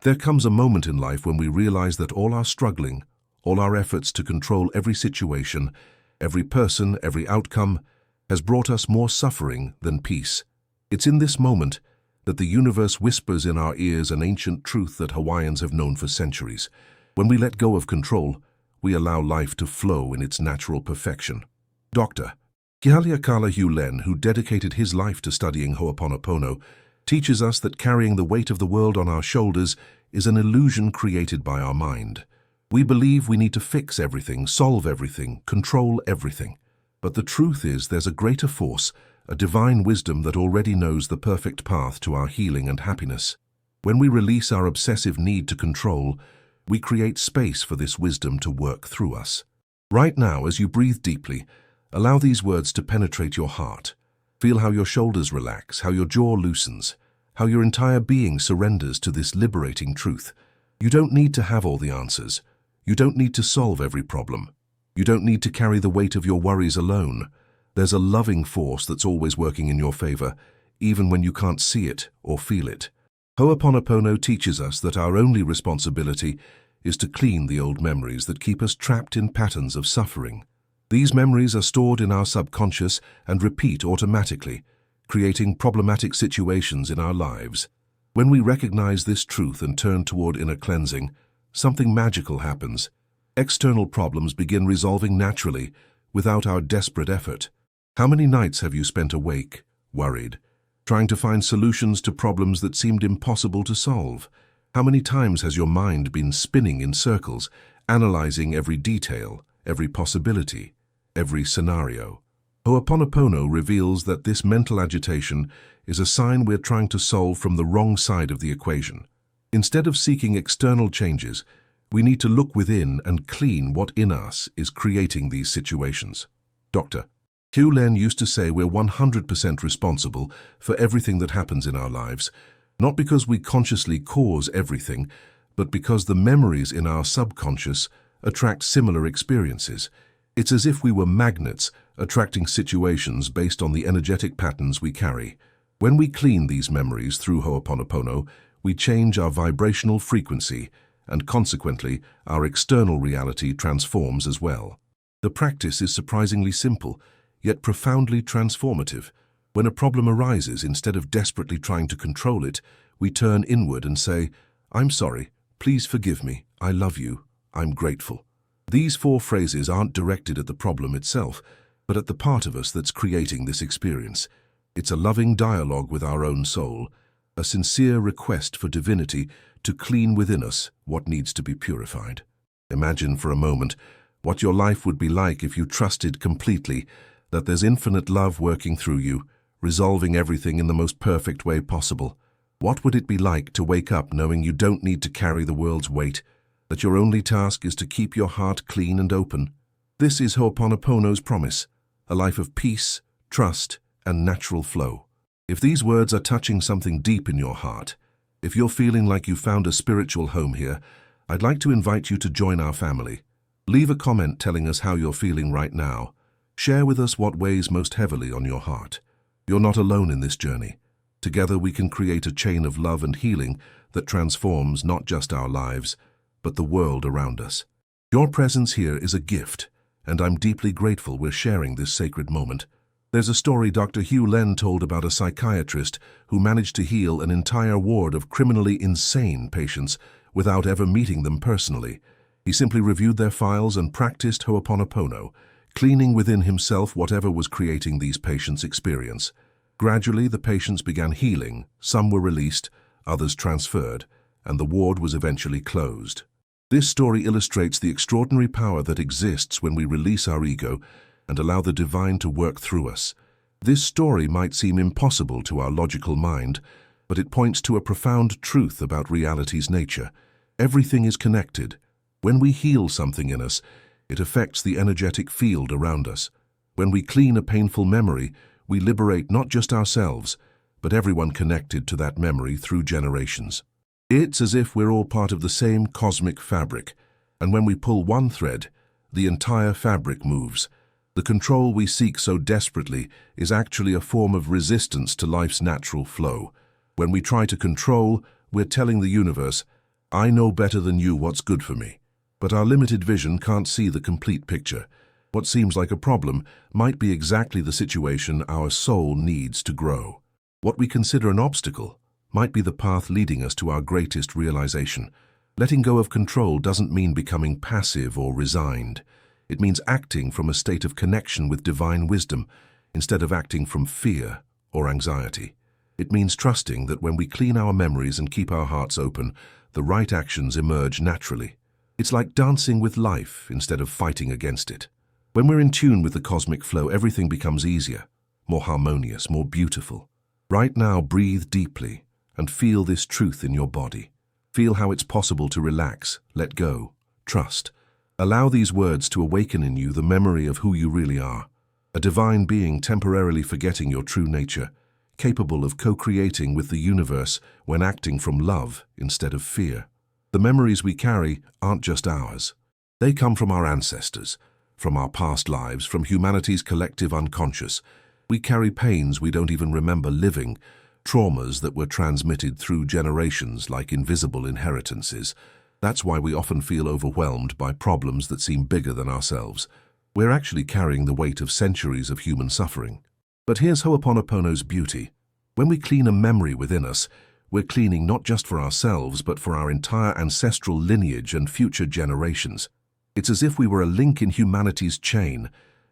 There comes a moment in life when we realize that all our struggling, all our efforts to control every situation, every person, every outcome, has brought us more suffering than peace. It's in this moment that the universe whispers in our ears an ancient truth that Hawaiians have known for centuries. When we let go of control, we allow life to flow in its natural perfection. Dr. Hew Len, who dedicated his life to studying Ho'oponopono, teaches us that carrying the weight of the world on our shoulders is an illusion created by our mind. We believe we need to fix everything, solve everything, control everything. But the truth is there's a greater force, a divine wisdom that already knows the perfect path to our healing and happiness. When we release our obsessive need to control, we create space for this wisdom to work through us. Right now, as you breathe deeply, allow these words to penetrate your heart. Feel how your shoulders relax, how your jaw loosens, how your entire being surrenders to this liberating truth. You don't need to have all the answers. You don't need to solve every problem. You don't need to carry the weight of your worries alone. There's a loving force that's always working in your favor, even when you can't see it or feel it. Ho'oponopono teaches us that our only responsibility is to clean the old memories that keep us trapped in patterns of suffering. These memories are stored in our subconscious and repeat automatically, creating problematic situations in our lives. When we recognize this truth and turn toward inner cleansing, something magical happens. External problems begin resolving naturally, without our desperate effort. How many nights have you spent awake, worried, trying to find solutions to problems that seemed impossible to solve? How many times has your mind been spinning in circles, analyzing every detail, every possibility, every scenario? Ho'oponopono reveals that this mental agitation is a sign we're trying to solve from the wrong side of the equation. Instead of seeking external changes, we need to look within and clean what in us is creating these situations. Dr. Hew Len used to say we're 100% responsible for everything that happens in our lives, not because we consciously cause everything, but because the memories in our subconscious attract similar experiences. It's as if we were magnets attracting situations based on the energetic patterns we carry. When we clean these memories through Ho'oponopono, we change our vibrational frequency, and consequently, our external reality transforms as well. The practice is surprisingly simple, yet profoundly transformative. When a problem arises, instead of desperately trying to control it, we turn inward and say, "I'm sorry, please forgive me, I love you, I'm grateful." These 4 phrases aren't directed at the problem itself, but at the part of us that's creating this experience. It's a loving dialogue with our own soul, a sincere request for divinity to clean within us what needs to be purified. Imagine for a moment what your life would be like if you trusted completely that there's infinite love working through you, resolving everything in the most perfect way possible. What would it be like to wake up knowing you don't need to carry the world's weight, that your only task is to keep your heart clean and open? This is Ho'oponopono's promise, a life of peace, trust, and natural flow. If these words are touching something deep in your heart, if you're feeling like you found a spiritual home here, I'd like to invite you to join our family. Leave a comment telling us how you're feeling right now. Share with us what weighs most heavily on your heart. You're not alone in this journey. Together we can create a chain of love and healing that transforms not just our lives, but the world around us. Your presence here is a gift, and I'm deeply grateful we're sharing this sacred moment. There's a story Dr. Hew Len told about a psychiatrist who managed to heal an entire ward of criminally insane patients without ever meeting them personally. He simply reviewed their files and practiced Ho'oponopono, cleaning within himself whatever was creating these patients' experience. Gradually, the patients began healing, some were released, others transferred, and the ward was eventually closed. This story illustrates the extraordinary power that exists when we release our ego and allow the divine to work through us. This story might seem impossible to our logical mind, but it points to a profound truth about reality's nature. Everything is connected. When we heal something in us, it affects the energetic field around us. When we clean a painful memory, we liberate not just ourselves, but everyone connected to that memory through generations. It's as if we're all part of the same cosmic fabric, and when we pull one thread, the entire fabric moves. The control we seek so desperately is actually a form of resistance to life's natural flow. When we try to control, we're telling the universe, I know better than you what's good for me. But our limited vision can't see the complete picture. What seems like a problem might be exactly the situation our soul needs to grow. What we consider an obstacle might be the path leading us to our greatest realization. Letting go of control doesn't mean becoming passive or resigned. It means acting from a state of connection with divine wisdom instead of acting from fear or anxiety. It means trusting that when we clean our memories and keep our hearts open, the right actions emerge naturally. It's like dancing with life instead of fighting against it. When we're in tune with the cosmic flow, everything becomes easier, more harmonious, more beautiful. Right now, breathe deeply and feel this truth in your body. Feel how it's possible to relax, let go, trust. Allow these words to awaken in you the memory of who you really are. A divine being temporarily forgetting your true nature, capable of co-creating with the universe when acting from love instead of fear. The memories we carry aren't just ours. They come from our ancestors, from our past lives, from humanity's collective unconscious. We carry pains we don't even remember living, traumas that were transmitted through generations like invisible inheritances. That's why we often feel overwhelmed by problems that seem bigger than ourselves. We're actually carrying the weight of centuries of human suffering. But here's Ho'oponopono's beauty. When we clean a memory within us, we're cleaning not just for ourselves, but for our entire ancestral lineage and future generations. It's as if we were a link in humanity's chain,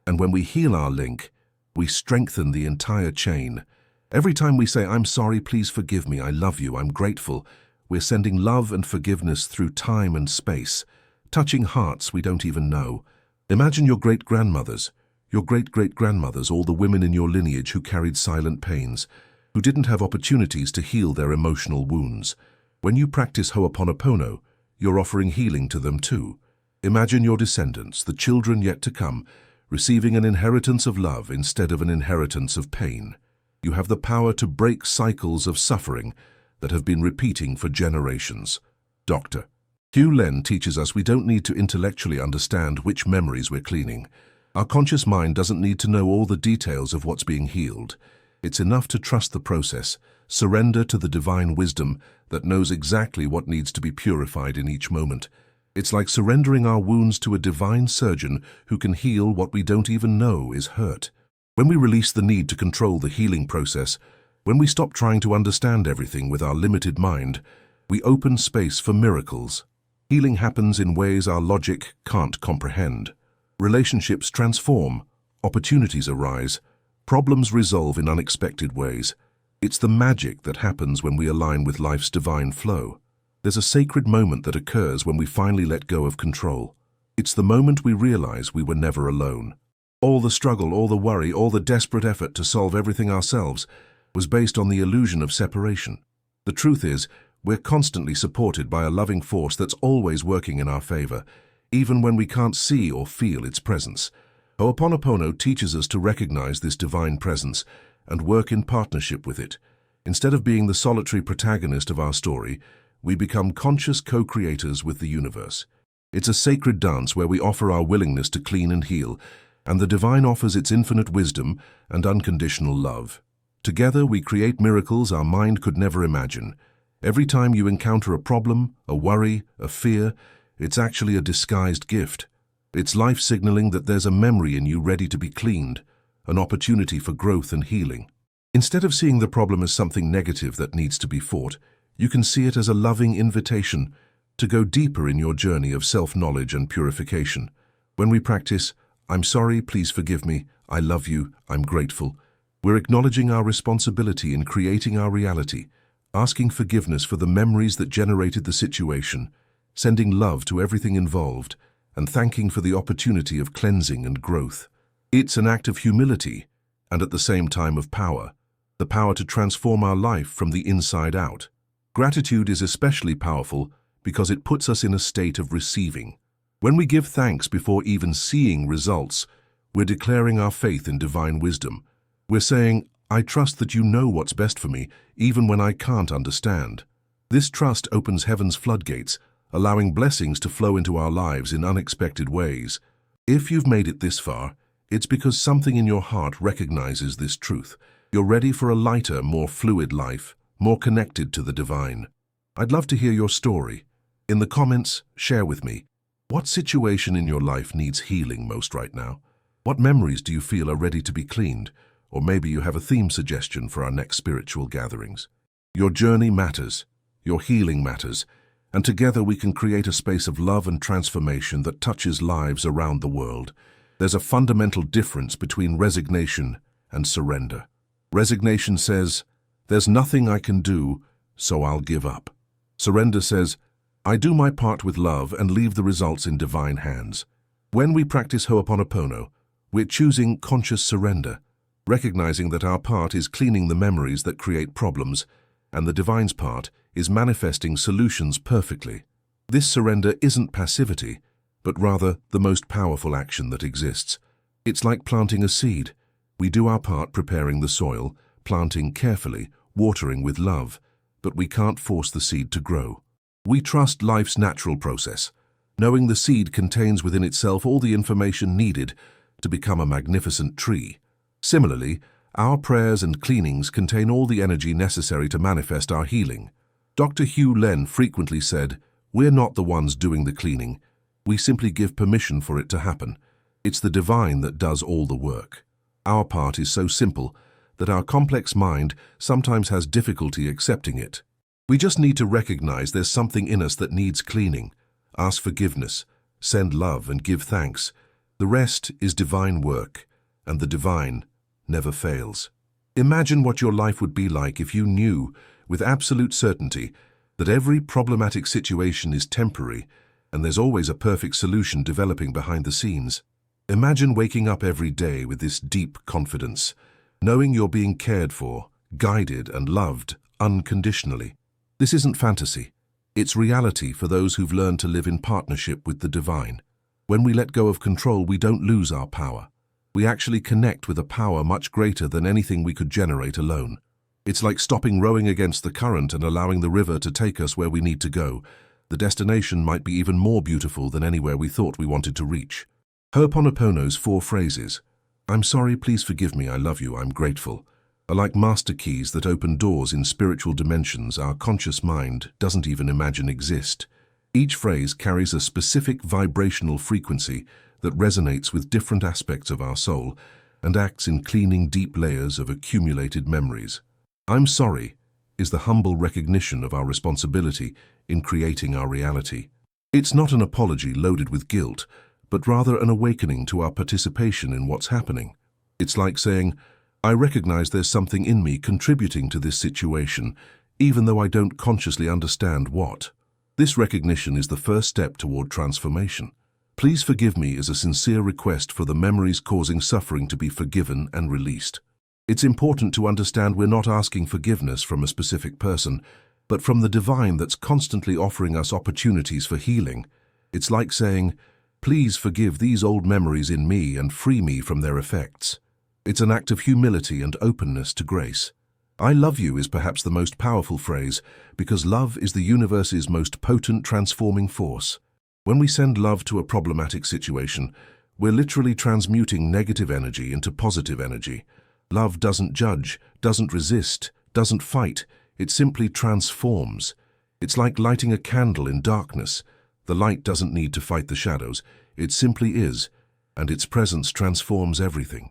and when we heal our link, we strengthen the entire chain. Every time we say, "I'm sorry, please forgive me, I love you, I'm grateful," we're sending love and forgiveness through time and space, touching hearts we don't even know. Imagine your great-grandmothers, your great-great-grandmothers, all the women in your lineage who carried silent pains, who didn't have opportunities to heal their emotional wounds. When you practice Ho'oponopono, you're offering healing to them too. Imagine your descendants, the children yet to come, receiving an inheritance of love instead of an inheritance of pain. You have the power to break cycles of suffering that have been repeating for generations. Dr. Hew Len teaches us we don't need to intellectually understand which memories we're cleaning. Our conscious mind doesn't need to know all the details of what's being healed. It's enough to trust the process, surrender to the divine wisdom that knows exactly what needs to be purified in each moment. It's like surrendering our wounds to a divine surgeon who can heal what we don't even know is hurt. When we release the need to control the healing process, when we stop trying to understand everything with our limited mind, we open space for miracles. Healing happens in ways our logic can't comprehend. Relationships transform, opportunities arise, problems resolve in unexpected ways. It's the magic that happens when we align with life's divine flow. There's a sacred moment that occurs when we finally let go of control. It's the moment we realize we were never alone. All the struggle, all the worry, all the desperate effort to solve everything ourselves was based on the illusion of separation. The truth is, we're constantly supported by a loving force that's always working in our favor, even when we can't see or feel its presence. Ho'oponopono teaches us to recognize this divine presence and work in partnership with it. Instead of being the solitary protagonist of our story, we become conscious co-creators with the universe. It's a sacred dance where we offer our willingness to clean and heal, and the divine offers its infinite wisdom and unconditional love. Together we create miracles our mind could never imagine. Every time you encounter a problem, a worry, a fear, it's actually a disguised gift. It's life signaling that there's a memory in you ready to be cleaned, an opportunity for growth and healing. Instead of seeing the problem as something negative that needs to be fought, you can see it as a loving invitation to go deeper in your journey of self-knowledge and purification. When we practice, "I'm sorry, please forgive me, I love you, I'm grateful," we're acknowledging our responsibility in creating our reality, asking forgiveness for the memories that generated the situation, sending love to everything involved, and thanking for the opportunity of cleansing and growth. It's an act of humility, and at the same time of power, the power to transform our life from the inside out. Gratitude is especially powerful because it puts us in a state of receiving. When we give thanks before even seeing results, we're declaring our faith in divine wisdom. We're saying, "I trust that you know what's best for me, even when I can't understand." This trust opens heaven's floodgates, allowing blessings to flow into our lives in unexpected ways. If you've made it this far, it's because something in your heart recognizes this truth. You're ready for a lighter, more fluid life, more connected to the divine. I'd love to hear your story. In the comments, share with me, what situation in your life needs healing most right now? What memories do you feel are ready to be cleaned? Or maybe you have a theme suggestion for our next spiritual gatherings. Your journey matters, your healing matters, and together we can create a space of love and transformation that touches lives around the world. There's a fundamental difference between resignation and surrender. Resignation says, there's nothing I can do, so I'll give up. Surrender says, I do my part with love and leave the results in divine hands. When we practice Ho'oponopono, we're choosing conscious surrender, recognizing that our part is cleaning the memories that create problems, and the divine's part is manifesting solutions perfectly. This surrender isn't passivity, but rather the most powerful action that exists. It's like planting a seed. We do our part preparing the soil, planting carefully, watering with love, but we can't force the seed to grow. We trust life's natural process, knowing the seed contains within itself all the information needed to become a magnificent tree. Similarly, our prayers and cleanings contain all the energy necessary to manifest our healing. Dr. Hew Len frequently said, we're not the ones doing the cleaning. We simply give permission for it to happen. It's the divine that does all the work. Our part is so simple that our complex mind sometimes has difficulty accepting it. We just need to recognize there's something in us that needs cleaning, ask forgiveness, send love and give thanks. The rest is divine work, and the divine never fails. Imagine what your life would be like if you knew, with absolute certainty, that every problematic situation is temporary and there's always a perfect solution developing behind the scenes. Imagine waking up every day with this deep confidence, knowing you're being cared for, guided and loved unconditionally. This isn't fantasy. It's reality for those who've learned to live in partnership with the divine. When we let go of control, we don't lose our power. We actually connect with a power much greater than anything we could generate alone. It's like stopping rowing against the current and allowing the river to take us where we need to go. The destination might be even more beautiful than anywhere we thought we wanted to reach. Ho'oponopono's 4 phrases, I'm sorry, please forgive me, I love you, I'm grateful, are like master keys that open doors in spiritual dimensions our conscious mind doesn't even imagine exist. Each phrase carries a specific vibrational frequency that resonates with different aspects of our soul and acts in cleaning deep layers of accumulated memories. I'm sorry is the humble recognition of our responsibility in creating our reality. It's not an apology loaded with guilt, but rather an awakening to our participation in what's happening. It's like saying, I recognize there's something in me contributing to this situation, even though I don't consciously understand what. This recognition is the first step toward transformation. Please forgive me is a sincere request for the memories causing suffering to be forgiven and released. It's important to understand we're not asking forgiveness from a specific person, but from the divine that's constantly offering us opportunities for healing. It's like saying, please forgive these old memories in me and free me from their effects. It's an act of humility and openness to grace. I love you is perhaps the most powerful phrase because love is the universe's most potent transforming force. When we send love to a problematic situation, we're literally transmuting negative energy into positive energy. Love doesn't judge, doesn't resist, doesn't fight. It simply transforms. It's like lighting a candle in darkness. The light doesn't need to fight the shadows. It simply is, and its presence transforms everything.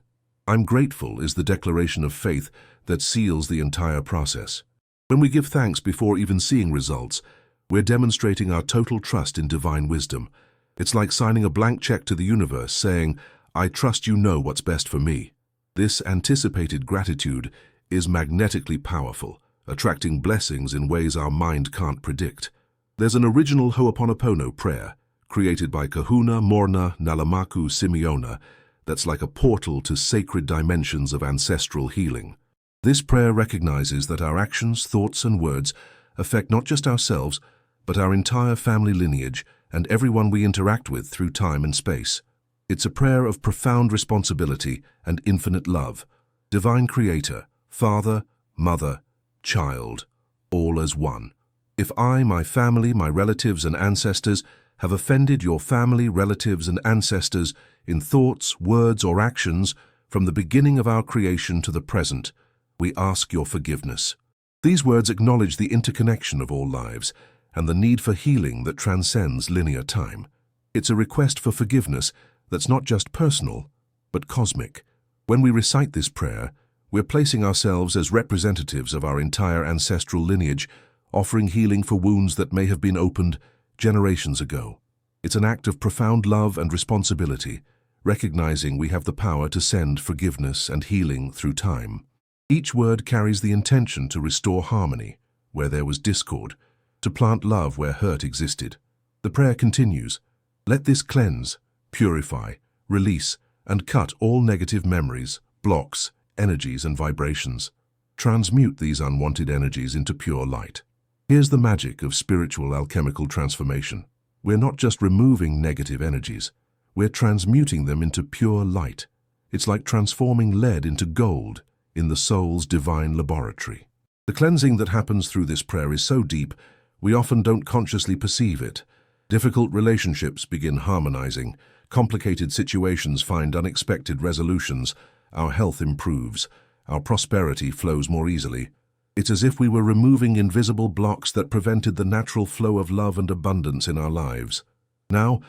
I'm grateful is the declaration of faith that seals the entire process. When we give thanks before even seeing results, we're demonstrating our total trust in divine wisdom. It's like signing a blank check to the universe saying, I trust you know what's best for me. This anticipated gratitude is magnetically powerful, attracting blessings in ways our mind can't predict. There's an original Ho'oponopono prayer, created by Kahuna Morna Nalamaku Simeona, that's like a portal to sacred dimensions of ancestral healing. This prayer recognizes that our actions, thoughts, and words affect not just ourselves, but our entire family lineage and everyone we interact with through time and space. It's a prayer of profound responsibility and infinite love. Divine Creator, Father, Mother, Child, all as one. If I, my family, my relatives, and ancestors have offended your family, relatives, and ancestors in thoughts, words, or actions from the beginning of our creation to the present, we ask your forgiveness. These words acknowledge the interconnection of all lives and the need for healing that transcends linear time. It's a request for forgiveness that's not just personal, but cosmic. When we recite this prayer, we're placing ourselves as representatives of our entire ancestral lineage, offering healing for wounds that may have been opened generations ago. It's an act of profound love and responsibility, recognizing we have the power to send forgiveness and healing through time. Each word carries the intention to restore harmony where there was discord, to plant love where hurt existed. The prayer continues, "Let this cleanse, purify, release, and cut all negative memories, blocks, energies, and vibrations. Transmute these unwanted energies into pure light." Here's the magic of spiritual alchemical transformation. We're not just removing negative energies, we're transmuting them into pure light. It's like transforming lead into gold in the soul's divine laboratory. The cleansing that happens through this prayer is so deep, we often don't consciously perceive it. Difficult relationships begin harmonizing, complicated situations find unexpected resolutions, our health improves, our prosperity flows more easily. It's as if we were removing invisible blocks that prevented the natural flow of love and abundance in our lives. Now,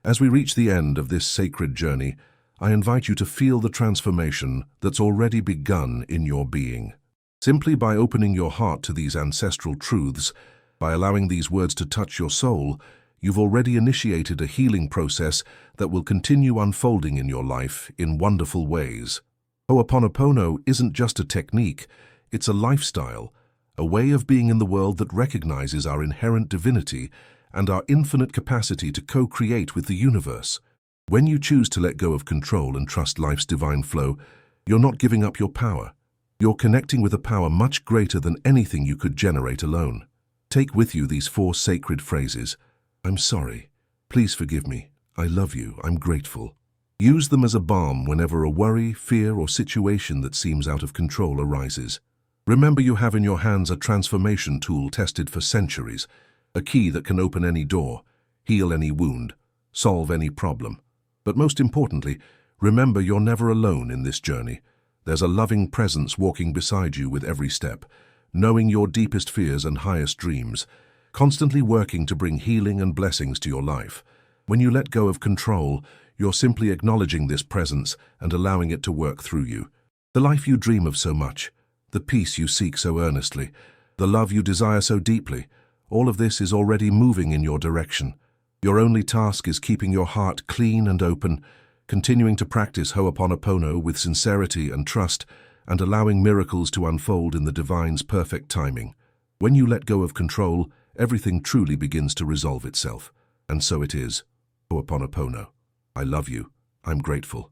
as we reach the end of this sacred journey, I invite you to feel the transformation that's already begun in your being. Simply by opening your heart to these ancestral truths, by allowing these words to touch your soul, you've already initiated a healing process that will continue unfolding in your life in wonderful ways. Ho'oponopono isn't just a technique, it's a lifestyle, a way of being in the world that recognizes our inherent divinity and our infinite capacity to co-create with the universe. When you choose to let go of control and trust life's divine flow, you're not giving up your power. You're connecting with a power much greater than anything you could generate alone. Take with you these 4 sacred phrases. I'm sorry. Please forgive me. I love you. I'm grateful. Use them as a balm whenever a worry, fear, or situation that seems out of control arises. Remember, you have in your hands a transformation tool tested for centuries, a key that can open any door, heal any wound, solve any problem. But most importantly, remember you're never alone in this journey. There's a loving presence walking beside you with every step, knowing your deepest fears and highest dreams, constantly working to bring healing and blessings to your life. When you let go of control, you're simply acknowledging this presence and allowing it to work through you. The life you dream of so much, the peace you seek so earnestly, the love you desire so deeply, all of this is already moving in your direction. Your only task is keeping your heart clean and open, continuing to practice Ho'oponopono with sincerity and trust, and allowing miracles to unfold in the divine's perfect timing. When you let go of control, everything truly begins to resolve itself. And so it is. Ho'oponopono. I love you. I'm grateful.